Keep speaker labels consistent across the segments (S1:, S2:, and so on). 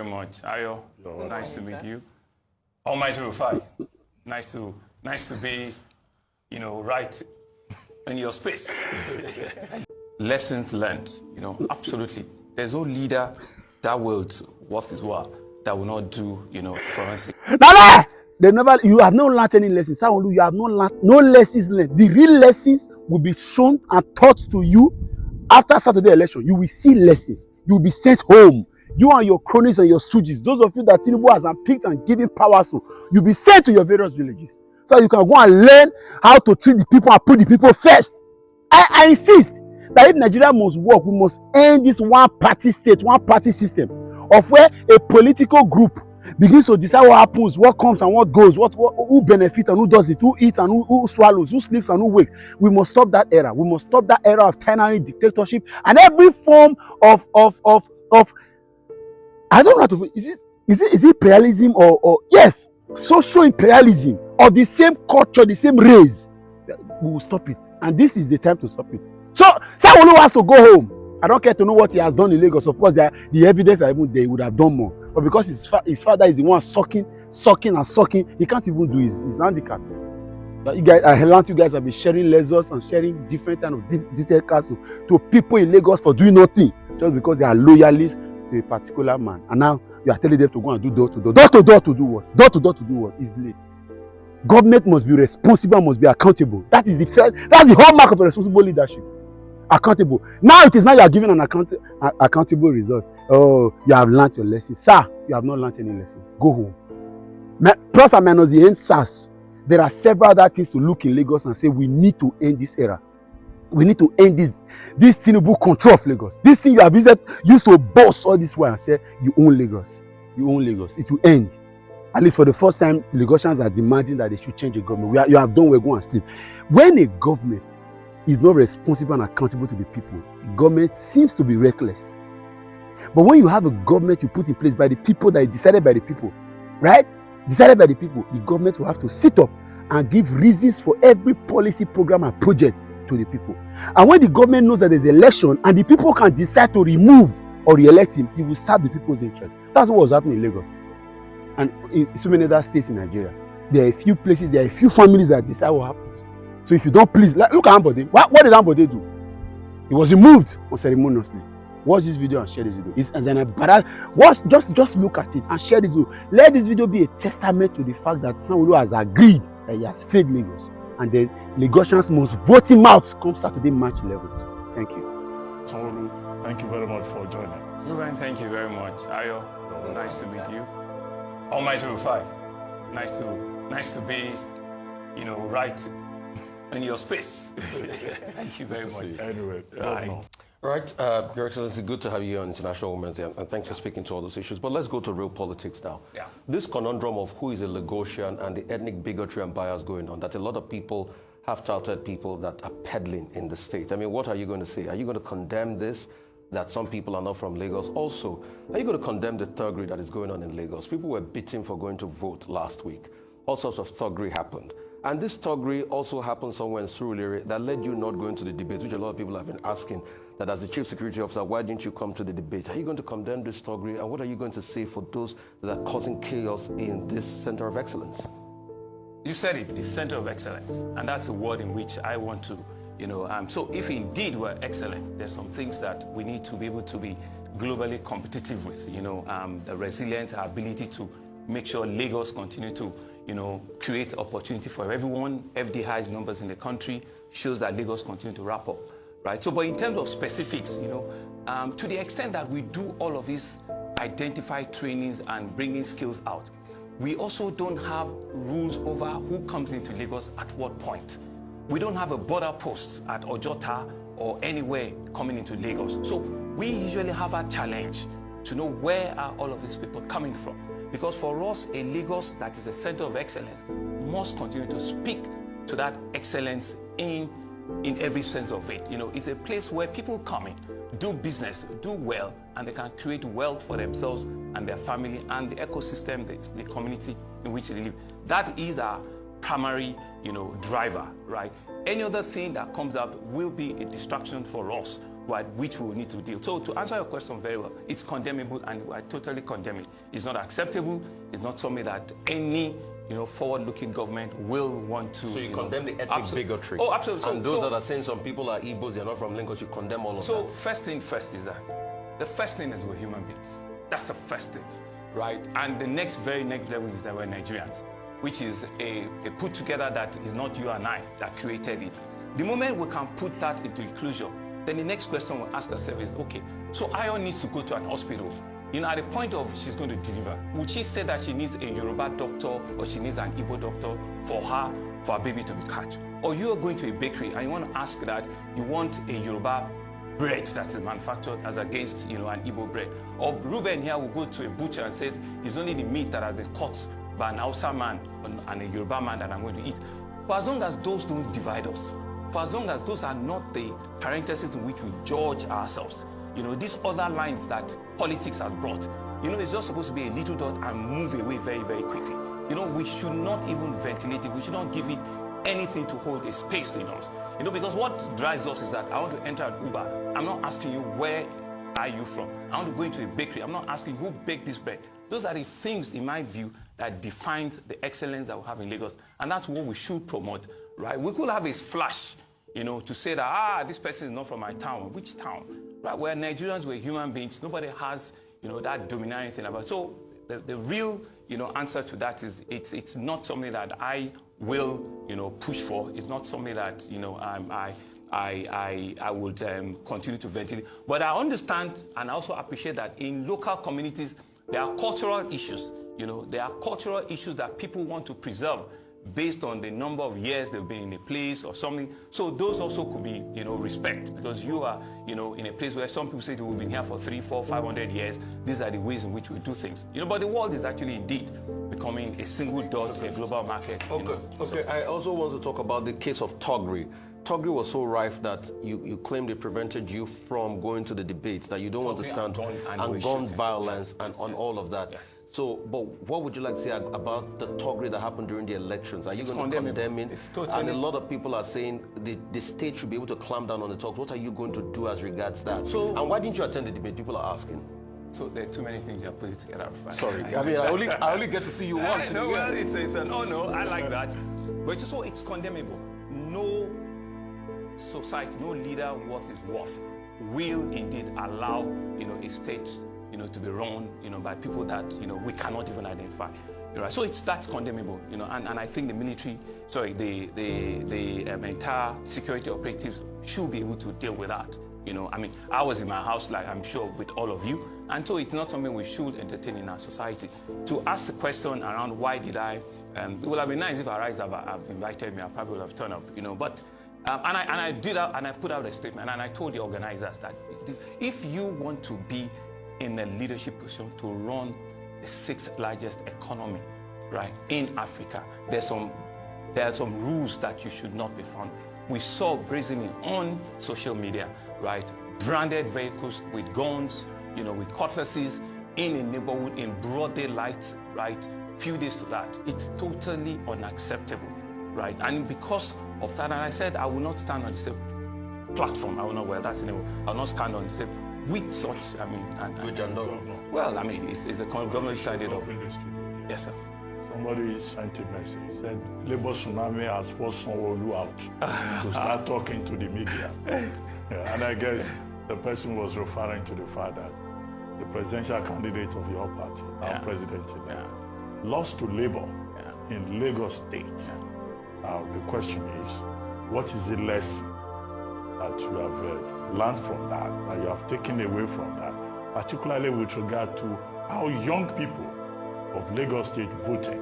S1: Very much. Ayo, nice to meet you. Almighty Rufai, nice to be, right in your space. Lessons learned, absolutely. There's no leader that world's worth his while that will not do, forensic.
S2: Nana! You have not learned any lessons. Sanwo Olu, you have not learned no lessons learned. The real lessons will be shown and taught to you after Saturday election. You will see lessons. You will be sent home. You and your cronies and your stooges, those of you that Tinubu has unpicked and given power to, you'll be sent to your various villages. So you can go and learn how to treat the people and put the people first. I insist that if Nigeria must work, we must end this one-party state, one-party system of where a political group begins to decide what happens, what comes and what goes, who benefits and who does it, who eats and who swallows, who sleeps and who wakes. We must stop that era. We must stop that era of tyranny, dictatorship, and every form of I don't know how to put it. Is it imperialism or yes, social imperialism of the same culture, the same race. We will stop it, and this is the time to stop it. So Sanwo Olu has to go home. I don't care to know what he has done in Lagos. Of course, the evidence are even there. He would have done more, but because his father is the one sucking, he can't even do his handicap. But you guys, I learned you guys have been sharing lessons and sharing different kind of detailed cases to people in Lagos for doing nothing just because they are loyalists to a particular man, and now you are telling them to go and do door to door to do what? Door to door to do what? Is late. Government must be responsible, must be accountable. That's the hallmark of a responsible leadership. Accountable. Now it is now you are giving an accountable result. Oh, you have learned your lesson. Sir, you have not learned any lesson. Go home. Plus and minus the EndSARS, there are several other things to look in Lagos and say we need to end this era. We need to end this Tinubu control of Lagos. This thing you have used to boast all this while and say you own Lagos. You own Lagos. It will end. At least for the first time, Lagosians are demanding that they should change the government. You have done well, go and sleep. When a government is not responsible and accountable to the people, the government seems to be reckless. But when you have a government you put in place by the people that is decided by the people, right? Decided by the people, the government will have to sit up and give reasons for every policy, program, and project to the people. And when the government knows that there's an election and the people can decide to remove or re-elect him, he will serve the people's interest. That's what was happening in Lagos. And in so many other states in Nigeria, there are a few places, there are a few families that decide what happens. So if you don't please, look at Ambode. What did Ambode do? He was removed unceremoniously. Watch this video and share this video. Just look at it and share this video. Let this video be a testament to the fact that Sanwo Olu has agreed that he has failed Lagos. And then Lagosians must vote him out come Saturday, March 11th. Thank you.
S3: Sanwo Olu, thank you very much for joining.
S1: Ruben, thank you very much. Ayo, nice to meet you. Almighty Rufai, nice to be, right in your space. Thank you very much.
S3: Anyway,
S1: right.
S4: Right, Your Excellency, good to have you on International Women's Day, and thanks for speaking to all those issues. But let's go to real politics now.
S1: Yeah.
S4: This conundrum of who is a Lagosian and the ethnic bigotry and bias going on, that a lot of people have touted people that are peddling in the state. I mean, what are you going to say? Are you going to condemn this, that some people are not from Lagos? Also, are you going to condemn the thuggery that is going on in Lagos? People were beaten for going to vote last week. All sorts of thuggery happened. And this thuggery also happened somewhere in Surulere that led you not going to the debate, which a lot of people have been asking, that as the chief security officer, why didn't you come to the debate? Are you going to condemn this thuggery? And what are you going to say for those that are causing chaos in this center of excellence?
S1: You said it, it's center of excellence. And that's a word in which I want to, so if indeed we're excellent, there's some things that we need to be able to be globally competitive with, the resilience, our ability to make sure Lagos continue to, create opportunity for everyone. FDI's numbers in the country shows that Lagos continue to wrap up, right? So, but in terms of specifics, to the extent that we do all of these identified trainings and bringing skills out, we also don't have rules over who comes into Lagos at what point. We don't have a border post at Ojota or anywhere coming into Lagos. So we usually have a challenge to know where are all of these people coming from. Because for us, a Lagos that is a center of excellence must continue to speak to that excellence in every sense of it. It's a place where people come in, do business, do well, and they can create wealth for themselves and their family and the ecosystem, the community in which they live. That is our primary, driver, right? Any other thing that comes up will be a distraction for us which we will need to deal. So to answer your question very well, it's condemnable, and I totally condemn it. It's not acceptable. It's not something that any forward-looking government will want to.
S4: So you condemn the ethnic bigotry?
S1: Oh, absolutely.
S4: And those that are saying some people are Igbos, they're not from Lagos, you condemn all of that?
S1: So first thing first is that the first thing is we're human beings. That's the first thing, right? And the very next level is that we're Nigerians, which is a put together that is not you and I that created it. The moment we can put that into inclusion, then the next question we'll ask ourselves is, okay, so Ayo needs to go to an hospital. At the point of she's going to deliver, would she say that she needs a Yoruba doctor or she needs an Igbo doctor for her baby to be catched? Or you are going to a bakery and you want to ask that you want a Yoruba bread that is manufactured as against an Igbo bread. Or Ruben here will go to a butcher and says it's only the meat that has been cut by an Hausa man and a Yoruba man that I'm going to eat. For as long as those don't divide us, for as long as those are not the parentheses in which we judge ourselves, these other lines that politics has brought, it's just supposed to be a little dot and move away very, very quickly. We should not even ventilate it. We should not give it anything to hold a space in us. Because what drives us is that I want to enter an Uber. I'm not asking you where are you from. I want to go into a bakery. I'm not asking who baked this bread. Those are the things, in my view, that defines the excellence that we have in Lagos. And that's what we should promote, right? We could have a flash, to say that, this person is not from my town. Which town? Right? We're Nigerians, we're human beings. Nobody has, that dominating thing about it. So the real, answer to that is it's not something that I will, push for. It's not something that, I would continue to ventilate. But I understand and I also appreciate that in local communities, there are cultural issues. There are cultural issues that people want to preserve based on the number of years they've been in a place or something. So those also could be, respect, because you are, in a place where some people say we've been here for 300, 400, 500 years. These are the ways in which we do things. But the world is actually indeed becoming a single dot in a global market.
S4: Okay. Okay. I also want to talk about the case of Togri. Togri was so rife that you claimed it prevented you from going to the debates, that you don't want to stand on gun violence and on all of that.
S1: Yes.
S4: So, but what would you like to say about the Togri that happened during the elections? Are you going to condemn it?
S1: It's totally...
S4: And a lot of people are saying the state should be able to clamp down on the talks. What are you going to do as regards that? And why didn't you attend the debate? People are asking.
S1: So there are too many things you have put together.
S4: Sorry, I only get to see you once.
S1: No, well, it's an honor. I like that. But it's condemnable. No society, no leader worth his worth will indeed allow, a state, to be run, by people that, we cannot even identify. Right? So that's condemnable, and I think the military, the entire security operatives should be able to deal with that. I was in my house, like I'm sure with all of you, and so it's not something we should entertain in our society. To ask the question around why did I, it would have been nice if Arise have invited me, I probably would have turned up, but and I did that, and I put out a statement, and I told the organizers that if you want to be in a leadership position to run the 6th largest economy, right, in Africa, there are some rules that you should not be found. We saw brazenly on social media, right, branded vehicles with guns, with cutlasses in a neighborhood in broad daylight, right, few days to that. It's totally unacceptable, right? And because of that, and I said I will not stand on the same platform. I will not, I will not stand on the same with such, it's a government standard of. Yes, sir.
S3: Somebody sent a message, said Labour Tsunami has forced Sanwo Olu out to start talking to the media. And I guess the person was referring to the fact that the presidential candidate of your party, now president-elect, lost to Labour in Lagos State. Now the question is, what is the lesson that you have learned from that you have taken away from that, particularly with regard to how young people of Lagos State voted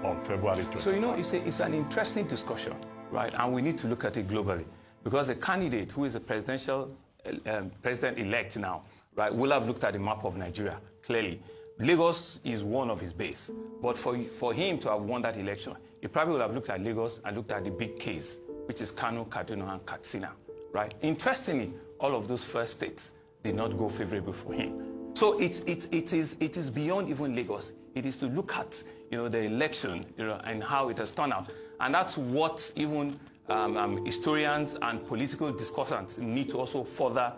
S3: on February 20th?
S1: So, it's an interesting discussion, right? And we need to look at it globally, because a candidate who is a president-elect now, right, will have looked at the map of Nigeria, clearly. Lagos is one of his base. But for him to have won that election, he probably would have looked at Lagos and looked at the big case, which is Kano, Kaduna, and Katsina, right? Interestingly, all of those first states did not go favorable for him. So it is beyond even Lagos. It is to look at, the election, and how it has turned out. And that's what even historians and political discussants need to also further,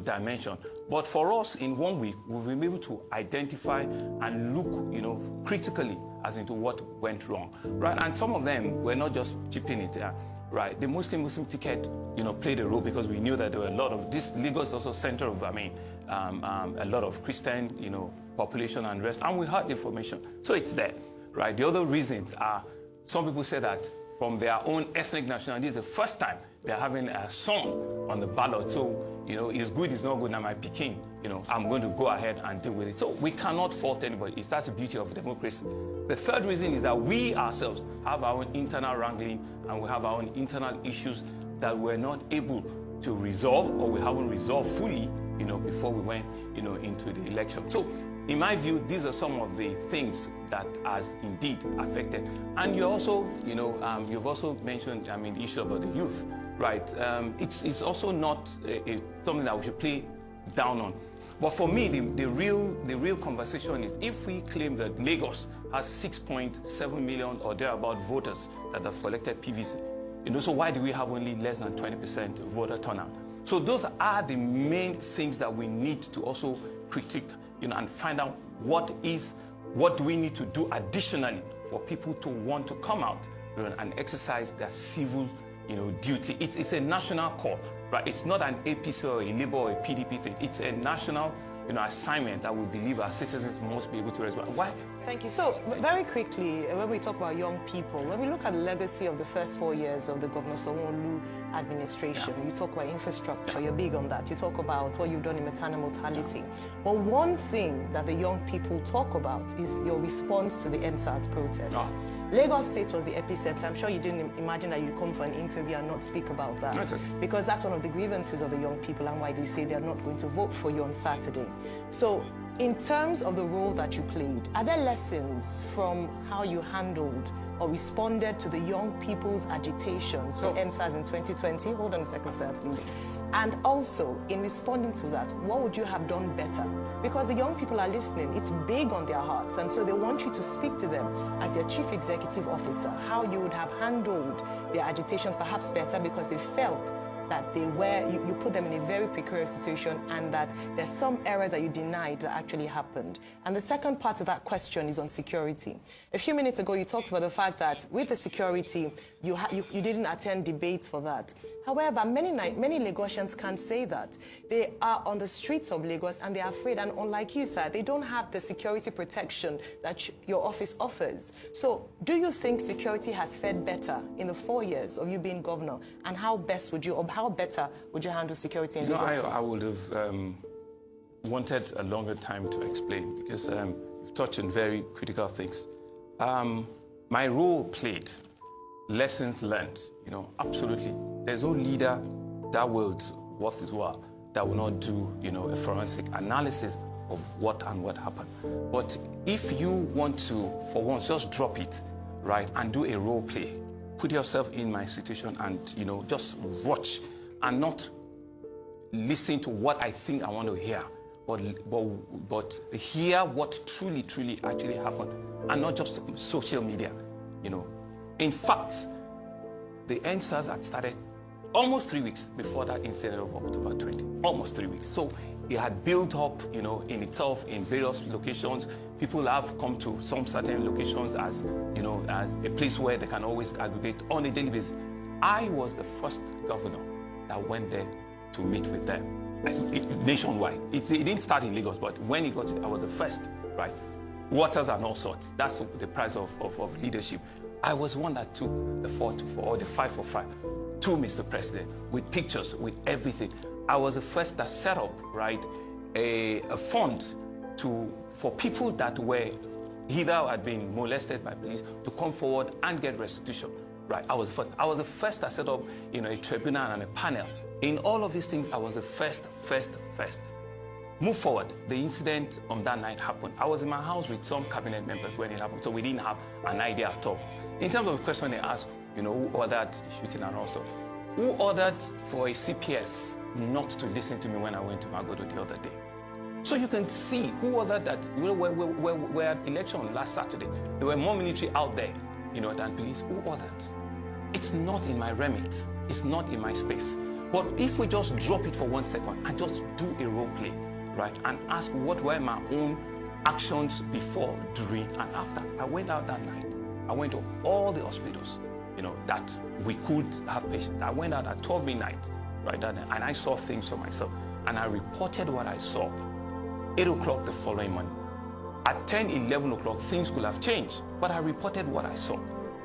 S1: dimension. But for us, in 1 week, we've been able to identify and look, critically as into what went wrong, right? And some of them were not just chipping it, right? The Muslim ticket, played a role because we knew that there were a lot of this. Lagos is also center of, a lot of Christian, population and rest, and we had information, so it's there, right? The other reasons are some people say that from their own ethnic nationality, this is the first time they're having a song on the ballot. So, it's good, it's not good, now my Peking, I'm going to go ahead and deal with it. So we cannot fault anybody. That's the beauty of democracy. The third reason is that we ourselves have our own internal wrangling and we have our own internal issues that we're not able to resolve, or we haven't resolved fully, before we went, into the election. So in my view, these are some of the things that has indeed affected. And you also, you've also mentioned, the issue about the youth, right? It's also not something that we should play down on. But for me, the real conversation is if we claim that Lagos has 6.7 million or thereabout voters that have collected PVC, so why do we have only less than 20% voter turnout? So those are the main things that we need to also critique, and find out what do we need to do additionally for people to want to come out and exercise their civil, duty. It's a national call, right? It's not an APC or a Labour or a PDP thing. It's a national, assignment that we believe our citizens must be able to respond. Why?
S5: Thank you. So, very quickly, when we talk about young people, when we look at the legacy of the first 4 years of the Governor Sanwo Olu administration, you talk about infrastructure, you're big on that. You talk about what you've done in maternal mortality. But one thing that the young people talk about is your response to the EndSARS protest. Lagos State was the epicenter. I'm sure you didn't imagine that you'd come for an interview and not speak about that.
S1: That's okay.
S5: Because that's one of the grievances of the young people and why they say they're not going to vote for you on Saturday. So, in terms of the role that you played, are there lessons from how you handled or responded to the young people's agitations for EndSARS in 2020? Hold on a second, sir, please. And also, in responding to that, what would you have done better? Because the young people are listening, it's big on their hearts, and so they want you to speak to them as their chief executive officer, how you would have handled their agitations perhaps better because they felt that you put them in a very precarious situation and that there's some error that you denied that actually happened. And the second part of that question is on security. A few minutes ago, you talked about the fact that with the security, you didn't attend debates for that. However, many Lagosians can't say that. They are on the streets of Lagos and they're afraid, and unlike you said, they don't have the security protection that your office offers. So do you think security has fared better in the 4 years of you being governor? And how better would you handle security in Lagos?
S1: I would have wanted a longer time to explain because you've touched on very critical things. My role played, lessons learned, absolutely. There's no leader that worth his while that will not do, a forensic analysis of what happened. But if you want to, for once, just drop it, right, and do a role play, put yourself in my situation and, just watch and not listen to what I think I want to hear, but hear what truly actually happened and not just social media, In fact, the EndSARS had started almost 3 weeks before that incident of October 20, almost 3 weeks. So it had built up, in itself in various locations. People have come to some certain locations as a place where they can always aggregate on a daily basis. I was the first governor that went there to meet with them nationwide. It didn't start in Lagos, but when it got, I was the first, right? Waters and all sorts. That's the price of leadership. I was one that took the 4-4 or the 5-for-5 to Mr. President with pictures, with everything. I was the first that set up, right, a fund for people that were either had been molested by police to come forward and get restitution. Right, I was the first. I was the first that set up, a tribunal and a panel. In all of these things, I was the first. Move forward. The incident on that night happened. I was in my house with some cabinet members when it happened, so we didn't have an idea at all. In terms of the question they asked, who ordered the shooting and also, who ordered for a CPS not to listen to me when I went to Magodo the other day? So you can see who ordered that. We're at election last Saturday. There were more military out there, than police. Who ordered? It's not in my remit. It's not in my space. But if we just drop it for 1 second and just do a role play, right, and ask what were my own actions before, during, and after. I went out that night. I went to all the hospitals, that we could have patients. I went out at 12 midnight, right, and I saw things for myself. And I reported what I saw. 8 o'clock the following morning. At 10, 11 o'clock, things could have changed, but I reported what I saw,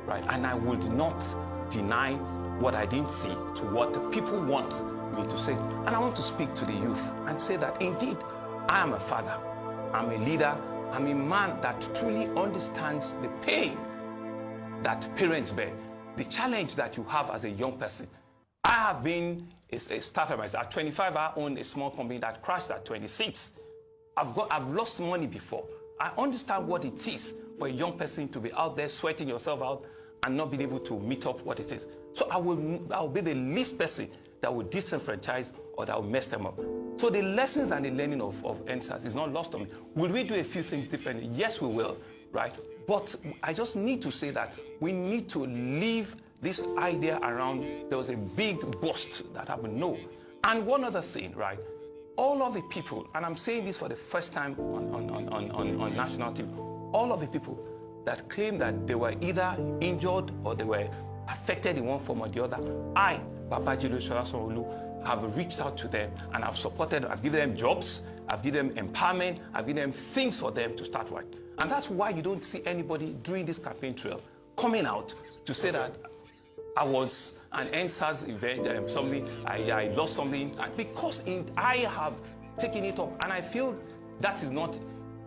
S1: right? And I would not deny what I didn't see to what the people want me to say. And I want to speak to the youth and say that indeed, I am a father, I'm a leader, I'm a man that truly understands the pain that parents bear, the challenge that you have as a young person. I have been a startup myself. At 25, I owned a small company that crashed at 26. I've lost money before. I understand what it is for a young person to be out there sweating yourself out and not being able to meet up what it is. So I will be the least person that will disenfranchise or that will mess them up. So the lessons and the learning of EndSARS is not lost on me. Will we do a few things differently? Yes, we will, right? But I just need to say that we need to leave this idea around there was a big bust that happened. No. And one other thing, right? All of the people, and I'm saying this for the first time on national TV, all of the people that claim that they were either injured or they were affected in one form or the other, I, Babajide Sanwo Olu, have reached out to them and I've supported them. I've given them jobs, I've given them empowerment, I've given them things for them to start with. And that's why you don't see anybody during this campaign trail coming out to say that I was an EndSARS event, something, I lost something, because I have taken it up. And I feel that is not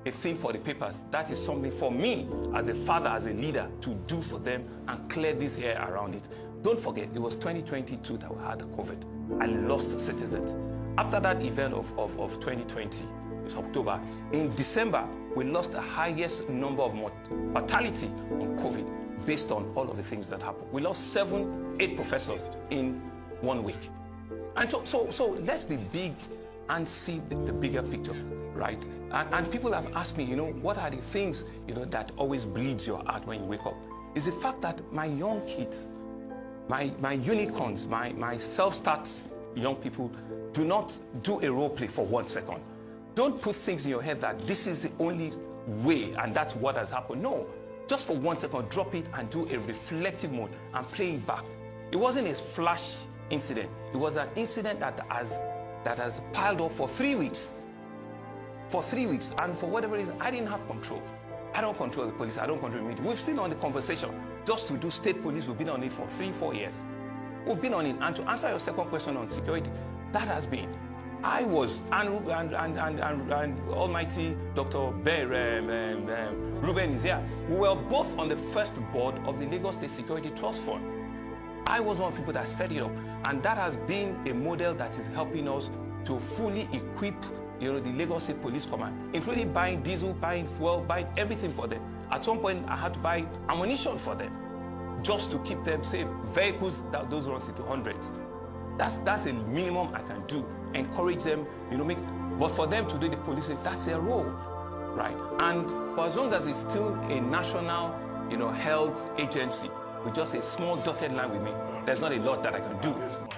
S1: a thing for the papers. That is something for me as a father, as a leader, to do for them and clear this air around it. Don't forget, it was 2022 that we had COVID. I lost citizens. After that event of 2020, it's October, in December, we lost the highest number of fatality on COVID based on all of the things that happened. We lost 7, 8 professors in 1 week. And so let's be big and see the bigger picture, right? And people have asked me, what are the things, that always bleeds your heart when you wake up? Is the fact that my young kids, my unicorns, my self-start young people do not do a role play for 1 second. Don't put things in your head that this is the only way and that's what has happened. No, just for 1 second, drop it and do a reflective mode and play it back. It wasn't a flash incident. It was an incident that has piled up for 3 weeks. For 3 weeks, and for whatever reason, I didn't have control. I don't control the police, I don't control the media. We've still on the conversation. Just to do state police, we've been on it for 3-4 years. We've been on it. And to answer your second question on security, that has been, I was, and almighty Dr. Ruben is here. We were both on the first board of the Lagos State Security Trust Fund. I was one of the people that set it up, and that has been a model that is helping us to fully equip the Lagos State Police Command, including buying diesel, buying fuel, buying everything for them. At some point, I had to buy ammunition for them just to keep them safe. Vehicles, those runs into hundreds. That's the minimum I can do. Encourage them, but for them to do the policing, that's their role, right? And for as long as it's still a national, health agency with just a small dotted line with me, there's not a lot that I can do.